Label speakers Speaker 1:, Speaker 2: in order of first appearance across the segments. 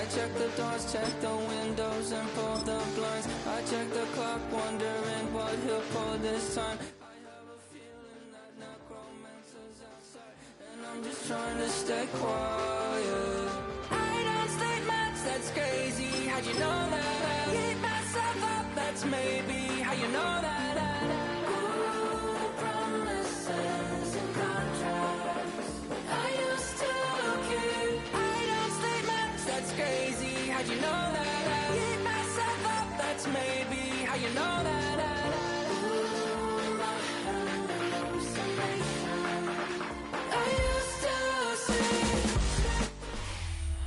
Speaker 1: I check the doors, check the windows, and pull the blinds. I check the clock, wondering what he'll pull this time. I have a feeling that necromancer's outside, and I'm just trying to stay quiet. I don't sleep much, that's crazy. How'd you know that? I keep myself up, that's maybe how you know that. You know that I keep myself up, that's maybe how you know that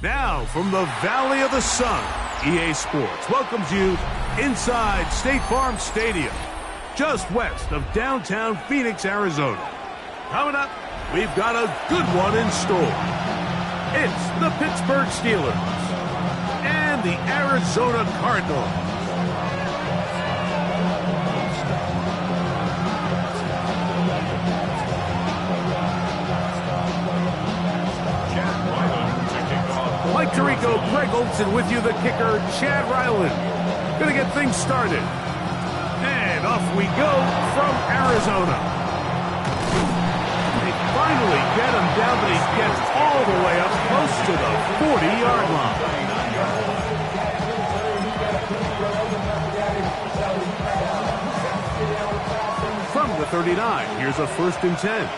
Speaker 2: Now, from the Valley of the Sun, EA Sports welcomes you inside State Farm Stadium, just west of downtown Phoenix, Arizona. Coming up, we've got a good one in store. It's the Pittsburgh Steelers and the Arizona Cardinals. Mike Tirico, Greg Olson with you, the kicker, Chad Ryland. Gonna get things started. And off we go from Arizona. They finally get him down, but he gets all the way up close to the 40-yard line. From the 39, here's a 1st and 10.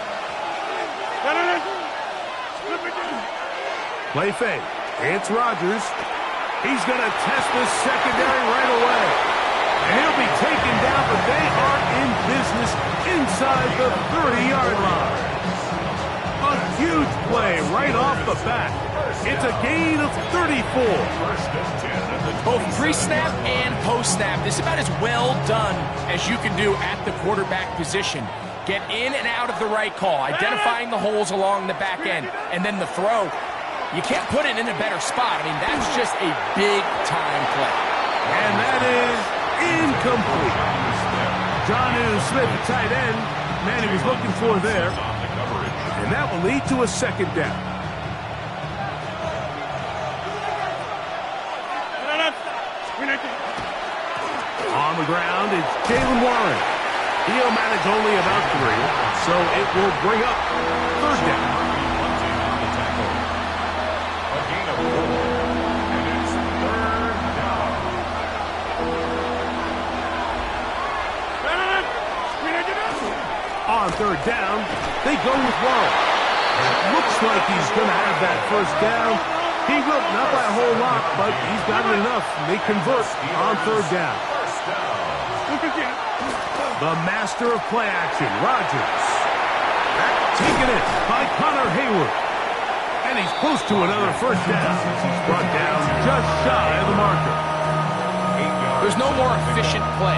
Speaker 2: Play fake. It's Rodgers. He's going to test the secondary right away. And he'll be taken down, but they are in business inside the 30-yard line. A huge play right off the bat. It's a gain of 34.
Speaker 3: Both pre-snap and post-snap. This is about as well done as you can do at the quarterback position. Get in and out of the right call, identifying the holes along the back end, and then the throw. You can't put it in a better spot. I mean, that's just a big-time play.
Speaker 2: And that is incomplete. Jonnu Smith, the tight end, man he was looking for there. And that will lead to a 2nd down. On the ground, it's Jaylen Warren. He'll manage only about 3, so it will bring up 3rd down. On 3rd down, they go with Warren. It looks like he's going to have that 1st down. He will, not by a whole lot, but he's got it enough. They convert on 3rd down. The master of play action, Rodgers. Taken in by Connor Hayward. And he's close to another 1st down. He's brought down just shy of the marker.
Speaker 3: There's no more efficient play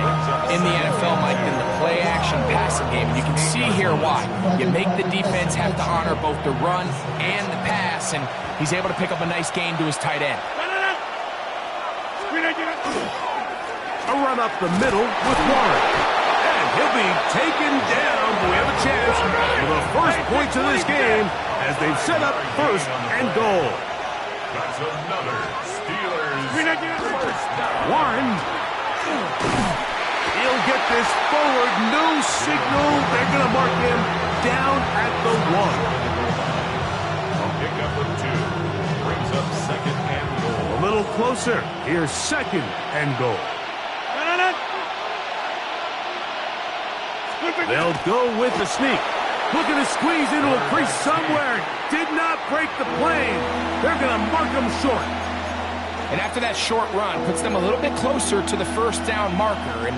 Speaker 3: in the NFL, Mike, than the play-action passing game. And you can see here why. You make the defense have to honor both the run and the pass, and he's able to pick up a nice gain to his tight end.
Speaker 2: A run up the middle with Warren. And he'll be taken down. We have a chance for the 1st points of this game as they've set up 1st and goal.
Speaker 4: That's another Steelers 1st down.
Speaker 2: Warren. He'll get this forward. No signal. They're going to mark him down at the 1.
Speaker 4: Pick up with 2. Brings up 2nd and goal.
Speaker 2: A little closer. Here's 2nd and goal. They'll go with the sneak. Looking to squeeze into a crease somewhere. Did not break the plane. They're going to mark him short.
Speaker 3: And after that short run, puts them a little bit closer to the 1st down marker. And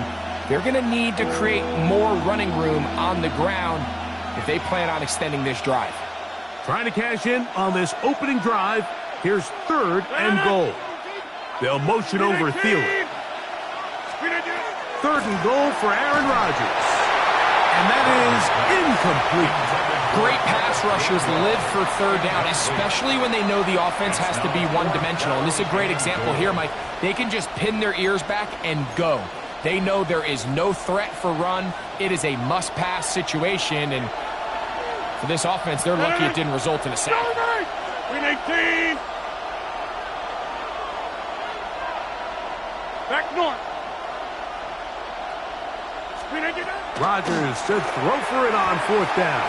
Speaker 3: they're going to need to create more running room on the ground if they plan on extending this drive.
Speaker 2: Trying to cash in on this opening drive. Here's 3rd and goal. They'll motion over Thielen. 3rd and goal for Aaron Rodgers. And that is incomplete.
Speaker 3: Great pass rushers live for 3rd down, especially when they know the offense has to be one-dimensional. And this is a great example here, Mike. They can just pin their ears back and go. They know there is no threat for run. It is a must-pass situation. And for this offense, they're lucky it didn't result in a sack.
Speaker 5: Back north.
Speaker 2: Rogers should throw for it on 4th down.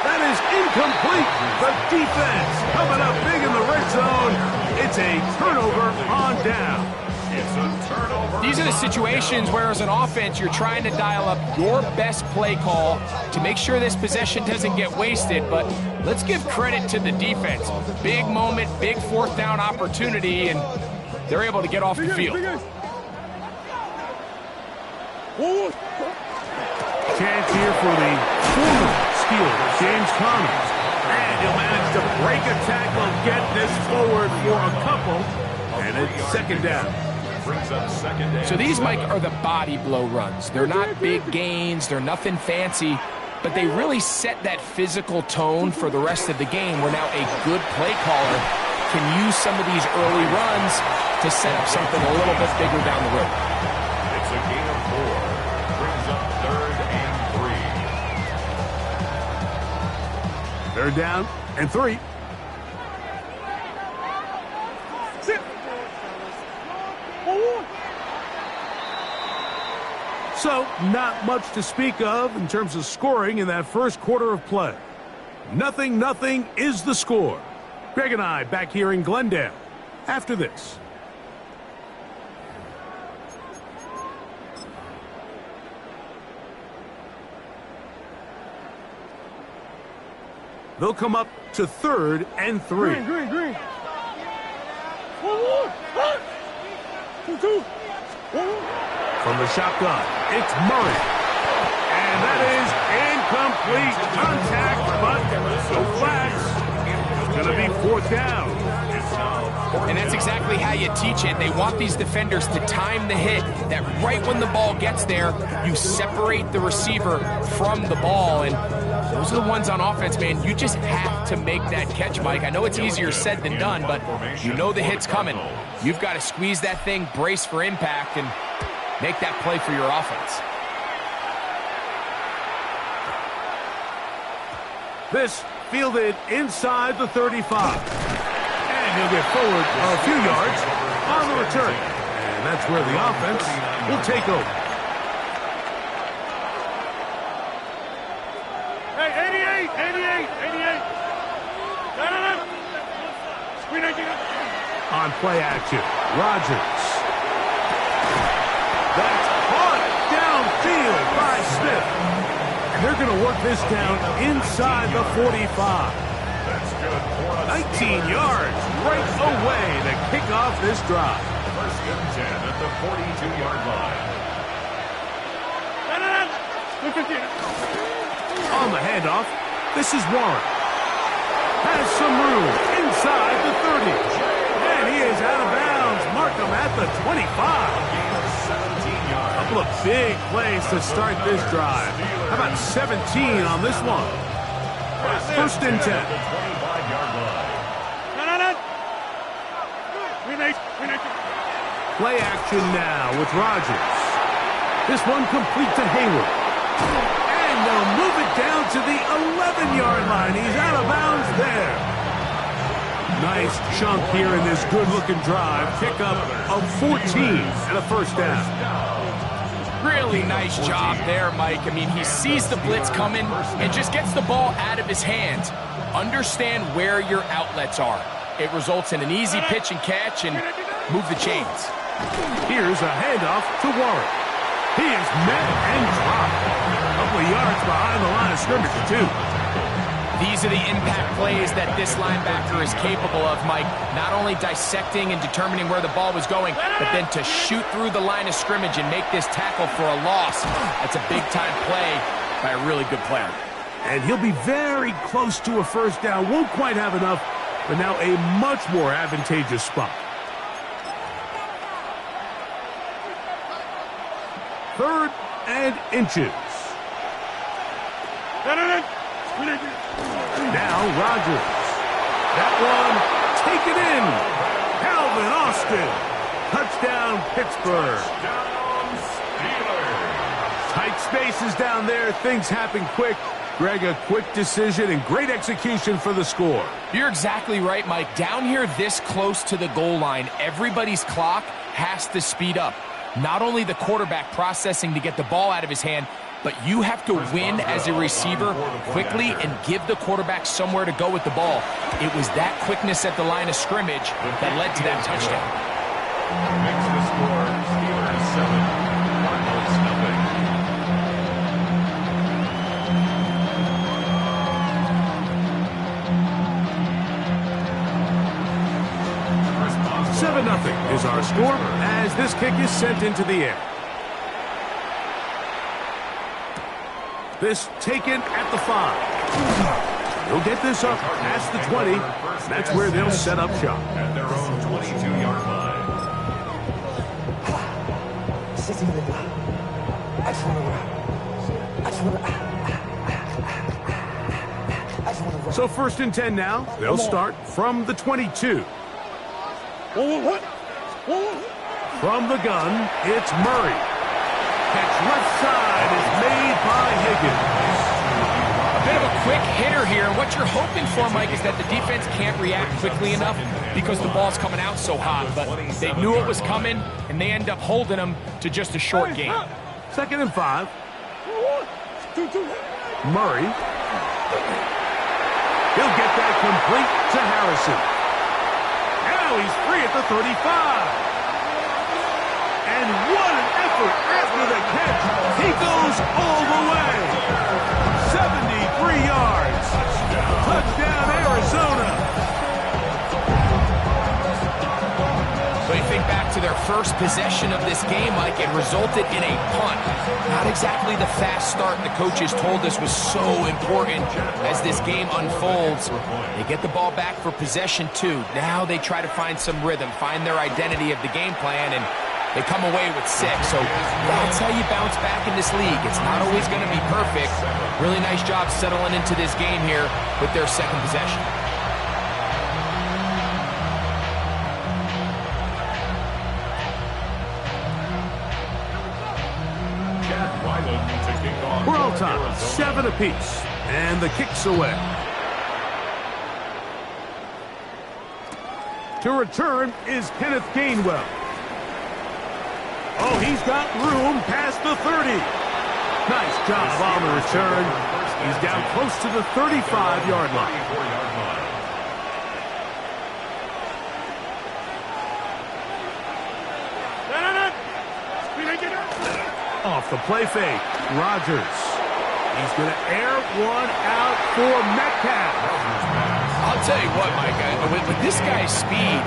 Speaker 2: That is incomplete. The defense coming up big in the red zone. It's a turnover on down.
Speaker 4: It's a turnover.
Speaker 3: These are the situations where, as an offense, you're trying to dial up your best play call to make sure this possession doesn't get wasted. But let's give credit to the defense. Big moment, big 4th down opportunity, and they're able to get off the field.
Speaker 2: Chance here for the former Steelers, James Conner. And he'll manage to break a tackle, get this forward for a couple, and it's 2nd down.
Speaker 4: Brings up 2nd down.
Speaker 3: So these, Mike, are the body blow runs. They're not big gains, they're nothing fancy, but they really set that physical tone for the rest of the game, where now a good play caller can use some of these early runs to set up something a little bit bigger down the road.
Speaker 4: It's a gain of 4. Brings up 3rd and 3.
Speaker 2: 3rd down and 3. So, not much to speak of in terms of scoring in that first quarter of play. 0-0 is the score. Greg and I back here in Glendale after this. They'll come up to 3rd and 3.
Speaker 5: Green. 2.
Speaker 2: From the shotgun, it's Murray. And that is incomplete contact, but no flags. It's going to be 4th down.
Speaker 3: And that's exactly how you teach it. They want these defenders to time the hit, that right when the ball gets there, you separate the receiver from the ball. And those are the ones on offense, man. You just have to make that catch, Mike. I know it's easier said than done, but you know the hit's coming. You've got to squeeze that thing, brace for impact, and make that play for your offense.
Speaker 2: This fielded inside the 35. And he'll get forward a few yards on the return. And that's where the offense will take over.
Speaker 5: Hey, 88.
Speaker 2: On play action, Rogers. That's caught downfield by Smith. And they're going to work this down inside the 45.
Speaker 4: That's good for a
Speaker 2: 19 yards right away to kick off this drive.
Speaker 4: 1st and 10 at the 42-yard line.
Speaker 2: On the handoff, this is Warren. Has some room inside the 30. And he is out of bounds. Mark him at the 25. A couple of big plays to start this drive. How about 17 on this one? 1st and 10.
Speaker 4: 25-yard line.
Speaker 2: Play action now with Rogers. This one complete to Hayward. And they'll move it down to the 11-yard line. He's out of bounds there. Nice chunk here in this good-looking drive. Pickup of 14 and a 1st down.
Speaker 3: Really nice job there, Mike. I mean, he sees the blitz coming and just gets the ball out of his hands. Understand where your outlets are. It results in an easy pitch and catch and move the chains.
Speaker 2: Here's a handoff to Warren. He is met and dropped. A couple of yards behind the line of scrimmage, too.
Speaker 3: These are the impact plays that this linebacker is capable of, Mike. Not only dissecting and determining where the ball was going, but then to shoot through the line of scrimmage and make this tackle for a loss. That's a big-time play by a really good player.
Speaker 2: And he'll be very close to a 1st down. Won't quite have enough, but now a much more advantageous spot. 3rd and inches. Now Rogers. That one taken in. Calvin Austin. Touchdown Pittsburgh. Tight spaces down there. Things happen quick. Greg, a quick decision and great execution for the score.
Speaker 3: You're exactly right, Mike. Down here this close to the goal line, everybody's clock has to speed up. Not only the quarterback processing to get the ball out of his hand, but you have to win as a receiver quickly and give the quarterback somewhere to go with the ball. It was that quickness at the line of scrimmage that led to that touchdown.
Speaker 4: Makes the score Steelers 7, Cardinals nothing.
Speaker 2: 7-0 is our score as this kick is sent into the air. This taken at the 5. He'll get this up past the 20. That's where they'll set up shop.
Speaker 4: at their own 22-yard line.
Speaker 2: So 1st and 10 now. They'll start from the 22. From the gun, it's Murray. Catch left side is made by Higgins.
Speaker 3: A bit of a quick hitter here. What you're hoping for, Mike, is that the defense can't react quickly enough because the ball's coming out so hot. But they knew it was coming, and they end up holding them to just a short gain.
Speaker 2: 2nd and 5. Murray. He'll get that complete to Harrison. Now he's free at the 35. And what an effort after the catch. He goes all the way. 73 yards. Touchdown, Arizona.
Speaker 3: So you think back to their first possession of this game, Mike, it resulted in a punt. Not exactly the fast start the coaches told us was so important as this game unfolds. They get the ball back for possession 2. Now they try to find some rhythm, find their identity of the game plan, and they come away with 6. So that's how you bounce back in this league. It's not always going to be perfect. Really nice job settling into this game here with their 2nd possession.
Speaker 2: We're all tied, 7 apiece, and the kick's away. To return is Kenneth Gainwell. Oh, he's got room past the 30. Nice job on the return. He's down close to the 35-yard line. Off the play fake, Rodgers. He's going to air one out for Metcalf.
Speaker 3: I'll tell you what, Mike, with this guy's speed,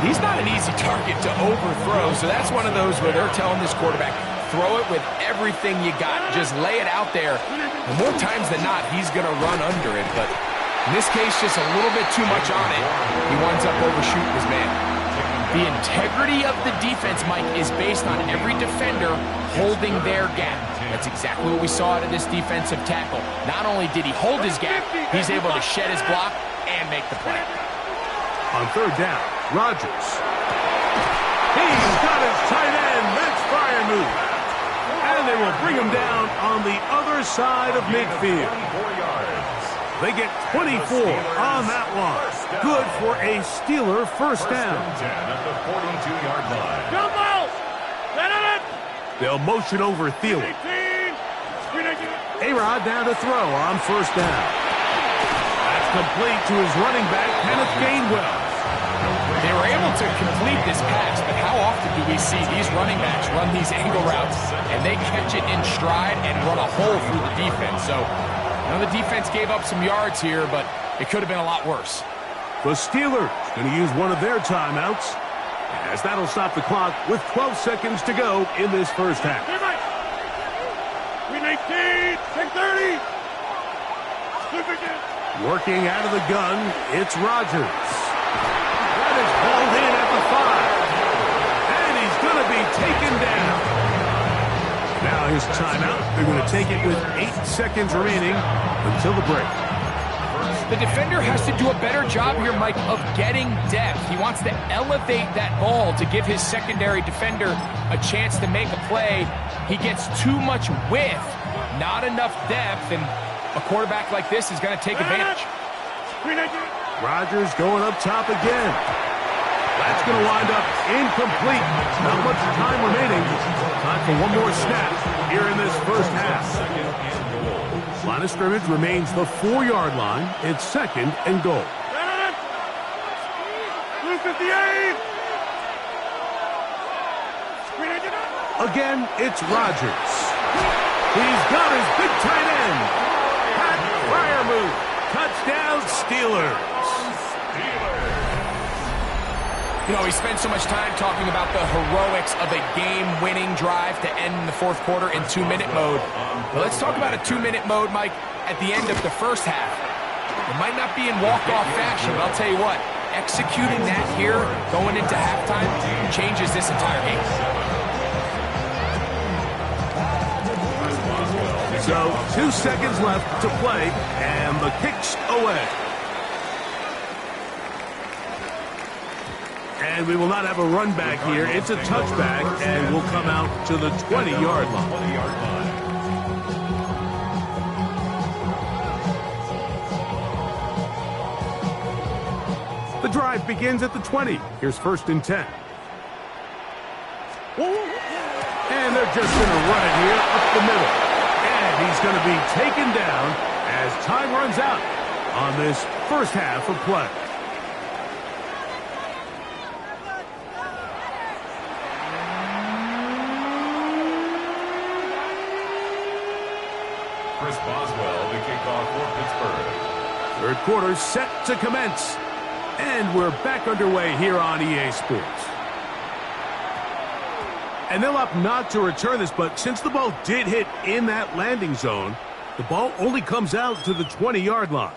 Speaker 3: he's not an easy target to overthrow, so that's one of those where they're telling this quarterback, throw it with everything you got. Just lay it out there. And more times than not, he's going to run under it. But in this case, just a little bit too much on it. He winds up overshooting his man. The integrity of the defense, Mike, is based on every defender holding their gap. That's exactly what we saw out of this defensive tackle. Not only did he hold his gap, he's able to shed his block and make the play.
Speaker 2: On 3rd down, Rodgers. He's got his tight end. That's fire move. And they will bring him down on the other side of midfield. They get 24 on that one. Good for a Steeler 1st down.
Speaker 4: At the 42-yard line.
Speaker 5: Jump out!
Speaker 2: They'll motion over Thielen. A-Rod down to throw on 1st down. That's complete to his running back, Kenneth Gainwell.
Speaker 3: They were able to complete this pass, but how often do we see these running backs run these angle routes and they catch it in stride and run a hole through the defense? So, the defense gave up some yards here, but it could have been a lot worse.
Speaker 2: The Steelers going to use one of their timeouts, as that'll stop the clock with 12 seconds to go in this 1st half.
Speaker 5: 319, 630.
Speaker 2: Working out of the gun, it's Rodgers. That is hauled in at the 5. And he's going to be taken down. Now his timeout. They're going to take it with 8 seconds remaining until the break.
Speaker 3: The defender has to do a better job here, Mike, of getting depth. He wants to elevate that ball to give his secondary defender a chance to make a play. He gets too much width, not enough depth, and a quarterback like this is going to take advantage.
Speaker 2: Rodgers going up top again. That's going to wind up incomplete. Not much time remaining. Time for one more snap here in this first half. Line of scrimmage remains the 4-yard line. It's 2nd and goal.
Speaker 5: 258.
Speaker 2: Again, it's Rodgers. He's got his big tight end. Pat Freiermuth. Touchdown, Steelers.
Speaker 3: You know, we spent so much time talking about the heroics of a game-winning drive to end the fourth quarter in 2-minute mode. But let's talk about a 2-minute mode, Mike, at the end of the first half. It might not be in walk-off fashion, but I'll tell you what, executing that here, going into halftime, changes this entire game.
Speaker 2: So, 2 seconds left to play, and the kick's away. And we will not have a run back here. It's a touchback, and we'll come out to the 20-yard line. The drive begins at the 20. Here's 1st and 10. And they're just going to run it here up the middle. And he's going to be taken down as time runs out on this first half of play.
Speaker 4: Chris Boswell, the kickoff for Pittsburgh.
Speaker 2: Third quarter set to commence. And we're back underway here on EA Sports. And they'll opt not to return this, but since the ball did hit in that landing zone, the ball only comes out to the 20-yard line.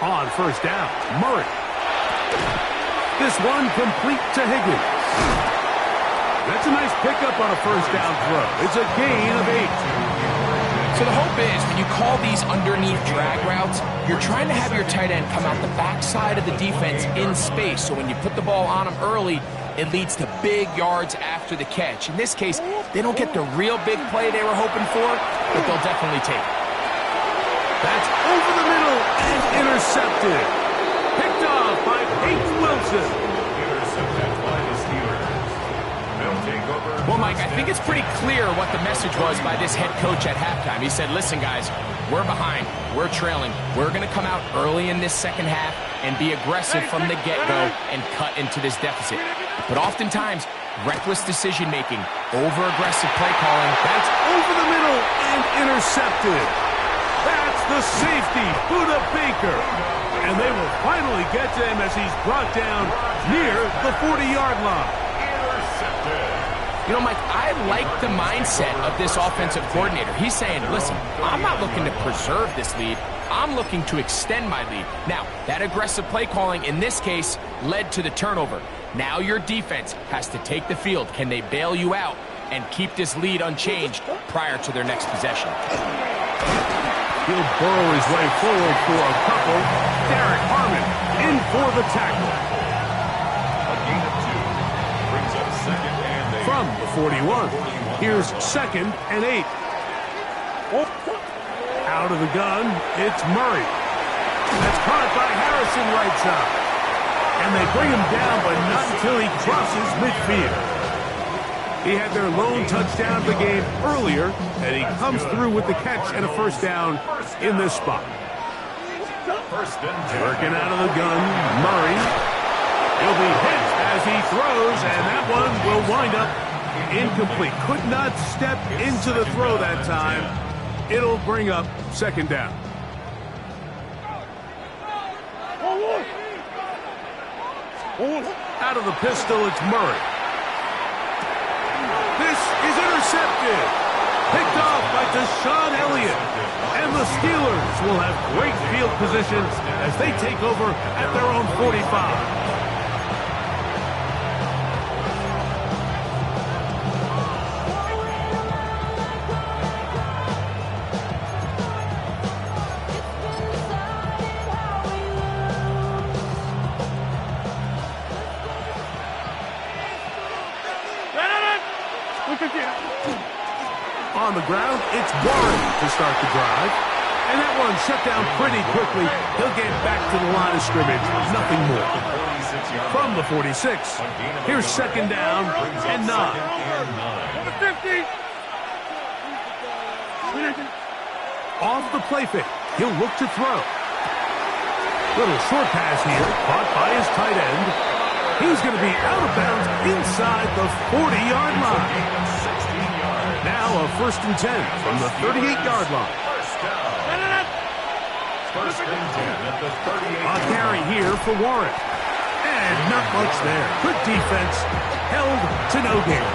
Speaker 2: On first down, Murray. This one complete to Higgins. That's a nice pickup on a first down throw. It's a gain of 8.
Speaker 3: So the hope is when you call these underneath drag routes, you're trying to have your tight end come out the backside of the defense in space. So when you put the ball on him early, it leads to big yards after the catch. In this case, they don't get the real big play they were hoping for, but they'll definitely take it.
Speaker 2: That's over the middle and intercepted. Picked off by Peyton Wilson.
Speaker 4: Intercepted by the Steelers. They'll take over.
Speaker 3: Well, Mike, I think it's pretty clear what the message was by this head coach at halftime. He said, listen, guys, we're behind. We're trailing. We're going to come out early in this second half and be aggressive from the get-go and cut into this deficit. But oftentimes, reckless decision-making, over-aggressive play calling,
Speaker 2: that's over the middle and intercepted. That's the safety, Budda Baker. And they will finally get to him as he's brought down near the 40-yard line.
Speaker 3: You know, Mike, I like the mindset of this offensive coordinator. He's saying, listen, I'm not looking to preserve this lead. I'm looking to extend my lead. Now, that aggressive play calling in this case led to the turnover. Now your defense has to take the field. Can they bail you out and keep this lead unchanged prior to their next possession?
Speaker 2: He'll burrow his way forward for a couple. Derek Harmon in for the tackle.
Speaker 4: A gain of 2 brings up 2nd and 8.
Speaker 2: From the 41, here's 2nd and 8. Out of the gun, it's Murray. That's caught by Harrison right side. And they bring him down, but not until he crosses midfield. He had their lone touchdown of the game earlier, and he comes through with the catch and a first down in this spot. Working out of the gun, Murray. He'll be hit as he throws, and that one will wind up incomplete. Could not step into the throw that time. It'll bring up 2nd down. Out of the pistol, it's Murray. This is intercepted. Picked off by Deshaun Elliott. And the Steelers will have great field position as they take over at their own 45. On the ground, it's Warren to start the drive. And that one shut down pretty quickly. He'll get back to the line of scrimmage. Nothing more. From the 46, here's second down and 9.
Speaker 5: Number 50.
Speaker 2: Off the play fake, he'll look to throw. Little short pass here, caught by his tight end. He's going to be out of bounds inside the 40-yard line. Now a 1st and 10 from the 38-yard line. A carry here for Warren. And not much there. Good defense. Held to no gain.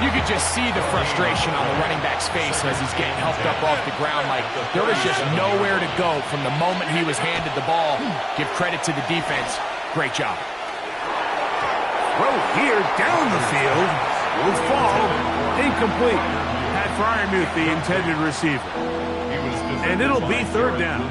Speaker 3: You could just see the frustration on the running back's face as he's getting helped up off the ground. Like, there was just nowhere to go from the moment he was handed the ball. Give credit to the defense. Great job.
Speaker 2: Throw here down the field. Will fall. Incomplete. Pat Freiermuth, the intended receiver. And it'll be 3rd down.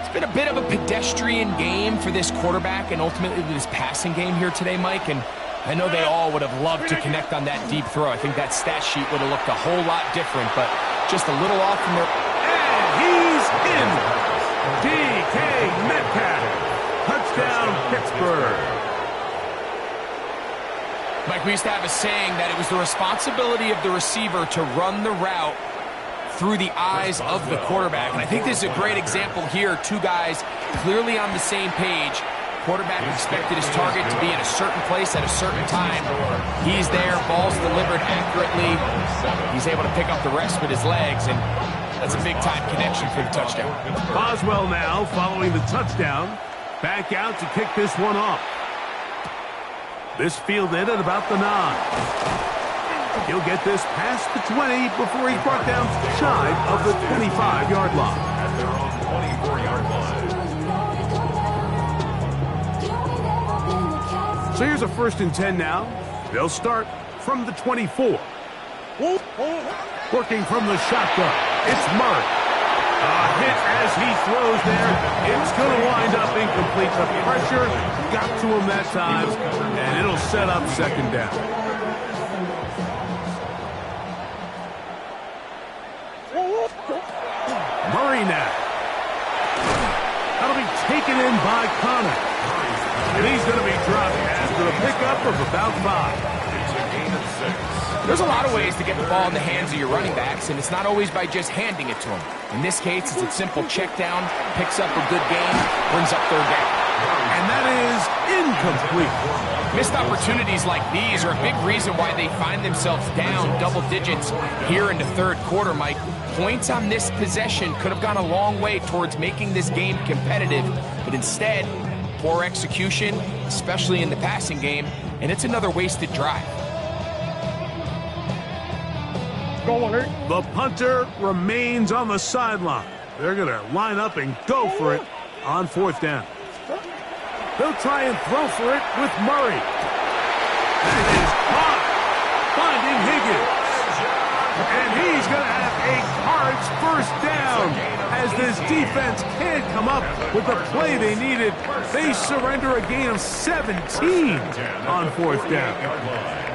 Speaker 3: It's been a bit of a pedestrian game for this quarterback and ultimately this passing game here today, Mike. And I know they all would have loved to connect on that deep throw. I think that stat sheet would have looked a whole lot different, but just a little off from their...
Speaker 2: And he's in! DK Metcalf. Touchdown, Pittsburgh.
Speaker 3: Mike, we used to have a saying that it was the responsibility of the receiver to run the route through the eyes of the quarterback. And I think this is a great example here. Two guys clearly on the same page. Quarterback expected his target to be in a certain place at a certain time. He's there, ball's delivered accurately. He's able to pick up the rest with his legs, and that's a big-time connection for the touchdown.
Speaker 2: Boswell now following the touchdown. Back out to kick this one off. This fielded at about the 9. He'll get this past the 20 before he's brought down shy of the 25-yard line.
Speaker 4: At their own 24-yard line.
Speaker 2: So here's a 1st and 10 now. They'll start from the 24. Working from the shotgun, it's Murray. A hit as he throws there. It's going to wind up incomplete. The pressure got to him that time, and it'll set up 2nd down. Murray now. That'll be taken in by Connor. And he's going to be dropped after a pickup of about 5.
Speaker 4: It's a gain of 6.
Speaker 3: There's a lot of ways to get the ball in the hands of your running backs, and it's not always by just handing it to them. In this case, it's a simple check down, picks up a good gain, brings up 3rd down.
Speaker 2: And that is incomplete.
Speaker 3: Missed opportunities like these are a big reason why they find themselves down double digits here in the 3rd quarter, Mike. Points on this possession could have gone a long way towards making this game competitive, but instead, poor execution, especially in the passing game, and it's another wasted drive.
Speaker 2: The punter remains on the sideline. They're going to line up and go for it on 4th down. They'll try and throw for it with Murray. That is caught. Finding Higgins. And he's going to have a Cards 1st down. As this defense can't come up with the play they needed, they surrender a gain of 17 on 4th down.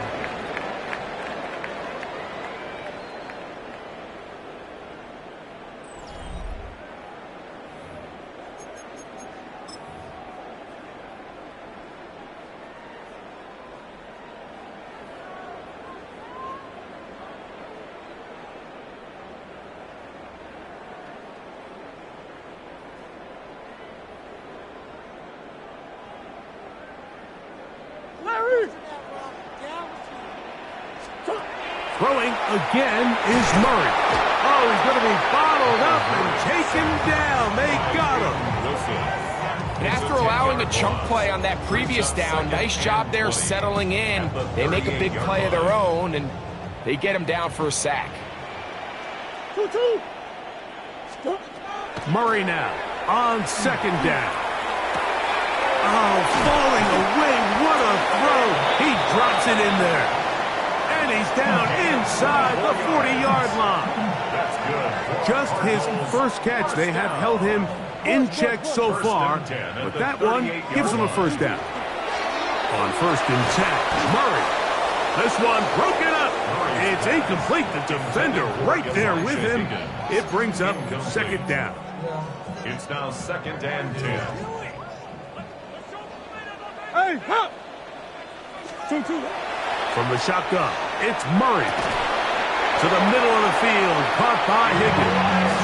Speaker 2: Throwing again is Murray. Oh, he's going to be bottled up and taken down. They got him.
Speaker 3: And after allowing a chunk play on that previous down, nice job there settling in. They make a big play of their own, and they get him down for a sack.
Speaker 2: Murray now on 2nd down. Oh, falling away. What a throw. He drops it in there. And he's down inside the 40-yard line.
Speaker 4: That's good.
Speaker 2: Just his first catch. They have held him in check so far, but that one gives him a 1st down. On 1st and 10, Murray. This one broken up It's incomplete. The defender right there with him. It brings up second down.
Speaker 4: It's now 2nd and 10.
Speaker 5: Hey, hop! 2-2.
Speaker 2: From the shotgun, it's Murray. To the middle of the field, caught by Higgins.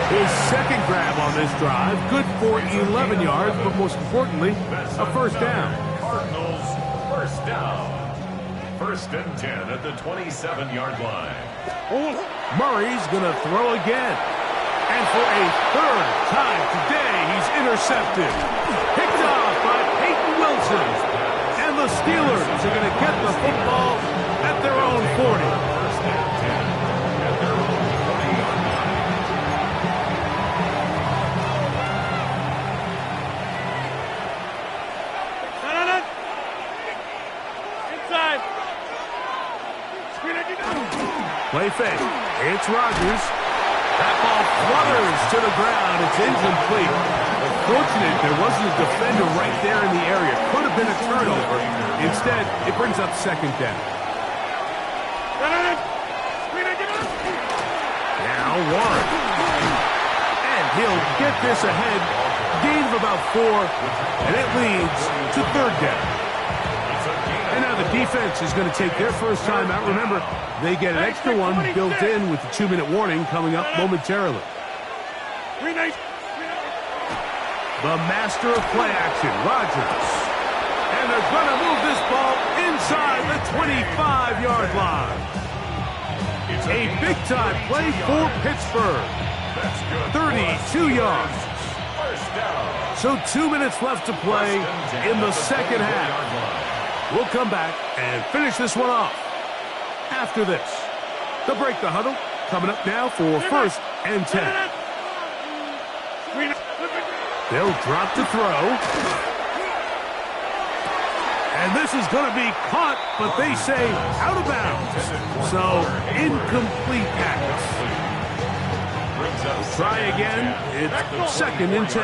Speaker 2: His second grab on this drive, good for 11 yards, but most importantly, a first down.
Speaker 4: Cardinals first down. 1st and 10 at the 27-yard line.
Speaker 2: Murray's going to throw again. And for a third time today, he's intercepted. Picked off by Peyton Wilson. And the Steelers are going to get the football at their own 40.
Speaker 4: 1st and 10 at their own 40-yard line.
Speaker 5: Inside.
Speaker 2: Play fake. It's Rodgers. That ball flutters to the ground. It's incomplete. Unfortunate there wasn't a defender right there in the area. Could have been a turnover. Instead, it brings up second down. Now Warren. And he'll get this ahead. Gain of about 4. And it leads to third down. And now the defense is going to take their first time out. Remember, they get an extra one built in with the 2-minute warning coming up momentarily. The master of play action, Rodgers. And they're going to move this ball inside the 25-yard line. A big-time play for Pittsburgh. 32 yards. So 2 minutes left to play in the second half. We'll come back and finish this one off after this. The break the huddle coming up now for 1st and 10. They'll drop to throw. And this is going to be caught, but they say out of bounds. So incomplete pass. Try again. It's 2nd and 10.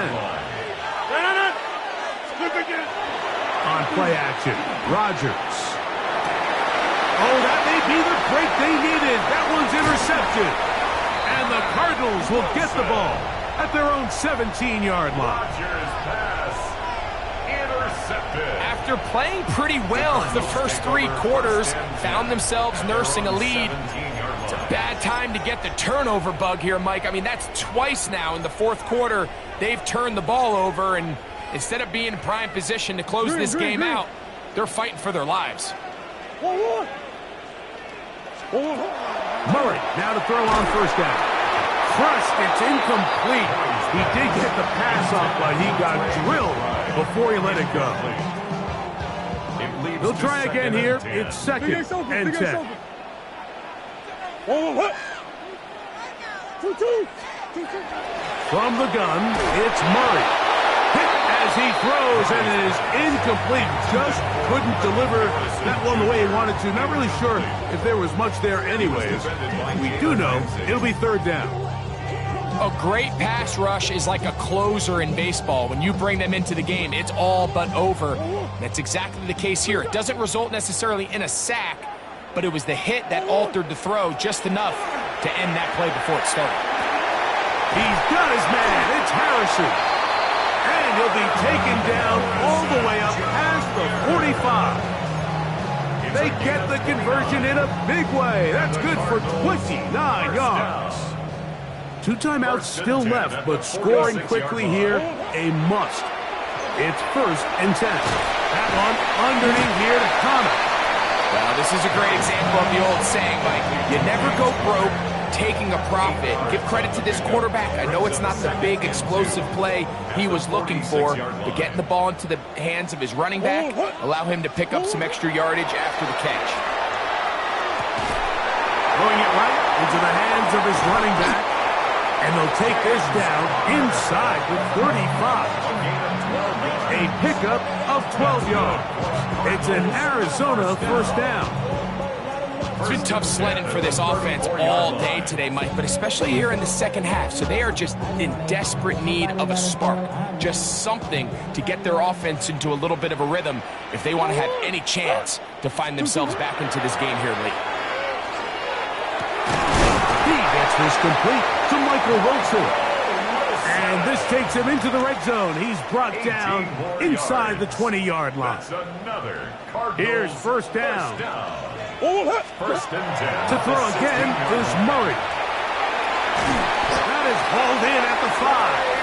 Speaker 2: On play action, Rodgers. Oh, that may be the break they needed. That one's intercepted. And the Cardinals will get the ball at their own 17-yard line.
Speaker 4: Rodgers pass intercepted.
Speaker 3: After playing pretty well the first 3 quarters, found themselves nursing a lead. It's a bad time to get the turnover bug here, Mike. I mean, that's twice now in the 4th quarter. They've turned the ball over, and instead of being in prime position to close this game out, they're fighting for their lives.
Speaker 2: Murray now to throw on first down. Crushed, it's incomplete. He did get the pass off, but he got drilled before he let it go. He'll try again here. It's 2nd and 10. From the gun, it's Murray. Hit as he throws, and it is incomplete. Just couldn't deliver that one the way he wanted to. Not really sure if there was much there anyways. We do know it'll be third down.
Speaker 3: A great pass rush is like a closer in baseball. When you bring them into the game, it's all but over. That's exactly the case here. It doesn't result necessarily in a sack, but it was the hit that altered the throw just enough to end that play before it started.
Speaker 2: He's got his man. It's Harrison. And he'll be taken down all the way up past the 45. They get the conversion in a big way. That's good for 29 yards. 2 timeouts still left, but scoring quickly here, a must. It's 1st and 10. That one underneath here to Connor.
Speaker 3: Well, this is a great example of the old saying, Mike. You never go broke taking a profit. Give credit to this quarterback. I know it's not the big explosive play he was looking for, but getting the ball into the hands of his running back, allow him to pick up some extra yardage after the catch.
Speaker 2: Throwing it right into the hands of his running back, and they'll take this down inside the 35. A pickup of 12 yards. It's an Arizona first down.
Speaker 3: It's been tough sledding for this offense all day today, Mike, but especially here in the second half. So they are just in desperate need of a spark, just something to get their offense into a little bit of a rhythm if they want to have any chance to find themselves back into this game here late.
Speaker 2: He gets this complete to Michael Wilson. And this takes him into the red zone. He's brought down inside the 20-yard line. Here's first down.
Speaker 4: First and 10.
Speaker 2: To throw again is Murray. That is hauled in at the 5.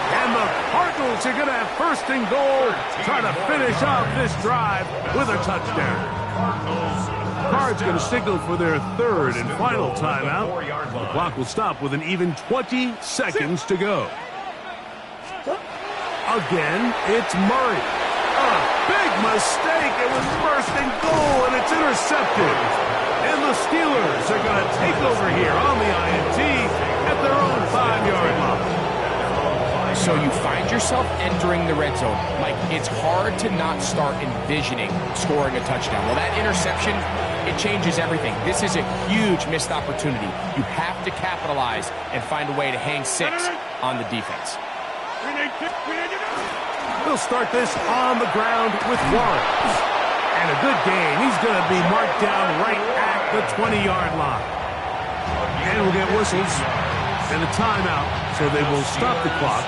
Speaker 2: And the Cardinals are going to have first and goal, trying to finish off this drive with a touchdown. Cards going to signal for their third and final timeout. The clock will stop with an even 20 seconds to go. Again, it's Murray. A big mistake. It was first and goal, and it's intercepted. And the Steelers are going to take over here on the INT at their own 5-yard line.
Speaker 3: So you find yourself entering the red zone. Mike, it's hard to not start envisioning scoring a touchdown. Well, that interception, it changes everything. This is a huge missed opportunity. You have to capitalize and find a way to hang 6 on the defense.
Speaker 2: We'll start this on the ground with Warren. And a good gain. He's going to be marked down right at the 20-yard line. And we'll get whistles and a timeout, so they will stop the clock.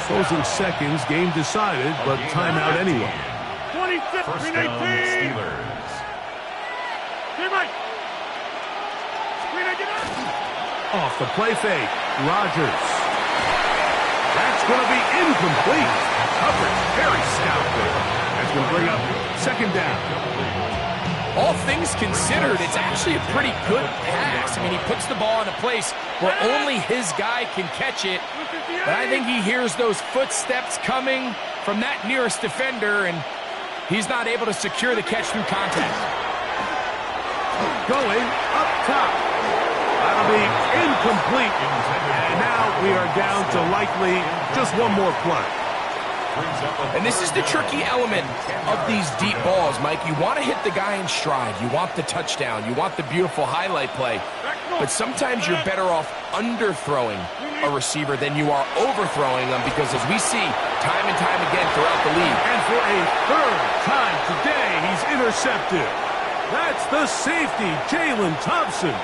Speaker 2: Closing seconds, game decided, but timeout anyway.
Speaker 5: 26,
Speaker 4: First
Speaker 5: screen 18.
Speaker 4: down, Steelers.
Speaker 5: Screen right. Screen 18.
Speaker 2: Off the play fake, Rodgers. That's going to be incomplete. Coverage very stout there. That's going to bring up second down.
Speaker 3: All things considered, it's actually a pretty good pass. I mean, he puts the ball in a place where only his guy can catch it. But I think he hears those footsteps coming from that nearest defender, and he's not able to secure the catch through contact.
Speaker 2: Going up top. That'll be incomplete. And now we are down to likely just one more play.
Speaker 3: And this is the tricky element of these deep balls, Mike. You want to hit the guy in stride. You want the touchdown. You want the beautiful highlight play. But sometimes you're better off underthrowing a receiver than you are overthrowing them, because as we see time and time again throughout the league.
Speaker 2: And for a third time today, he's intercepted. That's the safety, Jalen Thompson.